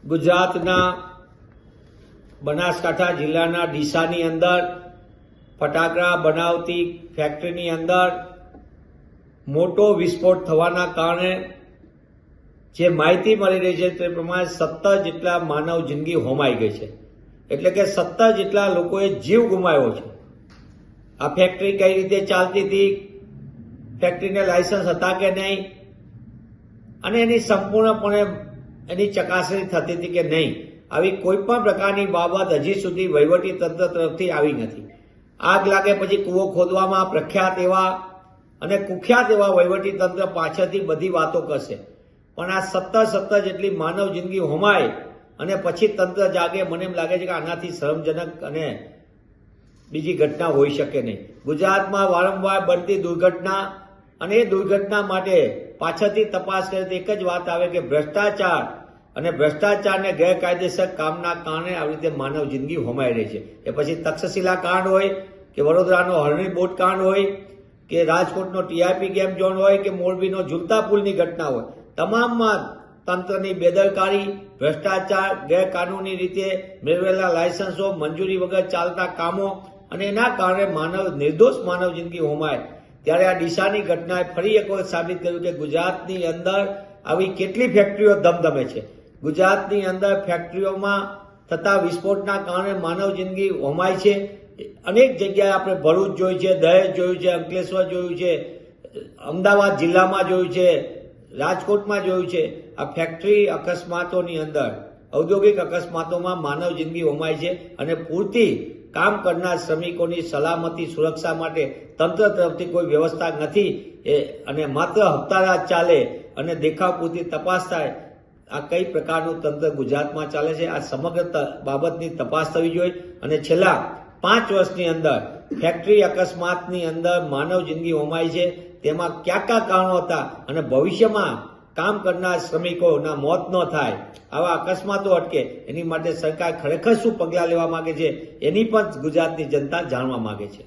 ગુજરાતના બનાસકાંઠા જિલ્લાના ડીસાની અંદર ફટાકડા બનાવતી ફેક્ટરીની અંદર મોટો વિસ્ફોટ થવાના કારણે જે માહિતી મળી રહી છે તે પ્રમાણે 17 જેટલા માનવ જિંદગી હોમાઈ ગઈ છે. એટલે કે 17 જેટલા લોકોએ જીવ ગુમાવ્યો છે. આ ફેક્ટરી કઈ રીતે ચાલતી હતી, ફેક્ટરીને લાયસન્સ હતા કે નહીં, અને એની સંપૂર્ણપણે એની ચકાસણી થતી હતી કે નહીં, આવી કોઈ પણ પ્રકારની બાબત હજી સુધી વહીવટી તંત્ર તરફથી આવી નથી. આગ લાગે પછી કૂવો ખોદવામાં પ્રખ્યાત એવા અને કુખ્યાત એવા વહીવટી તંત્ર પાછળથી બધી વાતો કરશે, પણ આ 17 જેટલી માનવ જિંદગી હોમાય અને પછી તંત્ર જાગે, મને એમ લાગે છે કે આનાથી શરમજનક અને બીજી ઘટના હોઈ શકે નહીં. ગુજરાતમાં વારંવાર બનતી દુર્ઘટના, અને એ દુર્ઘટના માટે પાછળથી તપાસ કરે તો એક જ વાત આવે કે ભ્રષ્ટાચાર, અને ભ્રષ્ટાચારને ગેરકાયદેસર કામના કારણે આવી રીતે માનવ જિંદગી હોમાઈ રહી છે. એ પછી તક્ષશિલા કાંડ હોય કે વડોદરાનો હરણી બોટ કાંડ હોય કે રાજકોટનો ટીઆરપી ગેમ ઝોન હોય કે મોરબીનો ઝૂલતા પુલની ઘટના હોય, તમામમાં તંત્રની બેદરકારી, ભ્રષ્ટાચાર, ગેરકાનૂની રીતે મેળવેલા લાયસન્સો, મંજૂરી વગર ચાલતા કામો, અને એના કારણે નિર્દોષ માનવ જિંદગી હોમાય. ત્યારે આ ડીસાની ઘટનાએ ફરી એક વખત સાબિત કર્યું કે ગુજરાતની અંદર આવી કેટલી ફેક્ટરીઓ ધમધમે છે. ગુજરાતની અંદર ફેક્ટરીઓમાં થતા વિસ્ફોટના કારણે માનવ જિંદગી હોમાય છે. અનેક જગ્યાએ આપણે ભરૂચ જોયું છે, દહેજ જોયું છે, અંકલેશ્વર જોયું છે, અમદાવાદ જિલ્લામાં જોયું છે, રાજકોટમાં જોયું છે. આ ફેક્ટરી અકસ્માતોની અંદર, ઔદ્યોગિક અકસ્માતોમાં માનવ જિંદગી હોમાય છે, અને પૂરતી કામ કરનાર શ્રમિકોની સલામતી સુરક્ષા માટે તંત્ર તરફથી કોઈ વ્યવસ્થા નથી, અને માત્ર હપ્તારાજ ચાલે અને દેખાવ પૂરતી તપાસ થાય. આ કઈ પ્રકારનું તંત્ર ગુજરાતમાં ચાલે છે, આ સમગ્ર બાબતની તપાસ થવી જોઈએ. અને છેલ્લા 5 વર્ષની અંદર ફેક્ટરી અકસ્માતની અંદર માનવ જિંદગી હોમાઈ છે, તેમાં કયા કારણો હતા, અને ભવિષ્યમાં કામ કરનાર શ્રમિકોના મોત ન થાય, આવા અકસ્માતો અટકે, એની માટે સરકાર ખરેખર શું પગલાં લેવા માંગે છે, એની પણ ગુજરાતની જનતા જાણવા માંગે છે.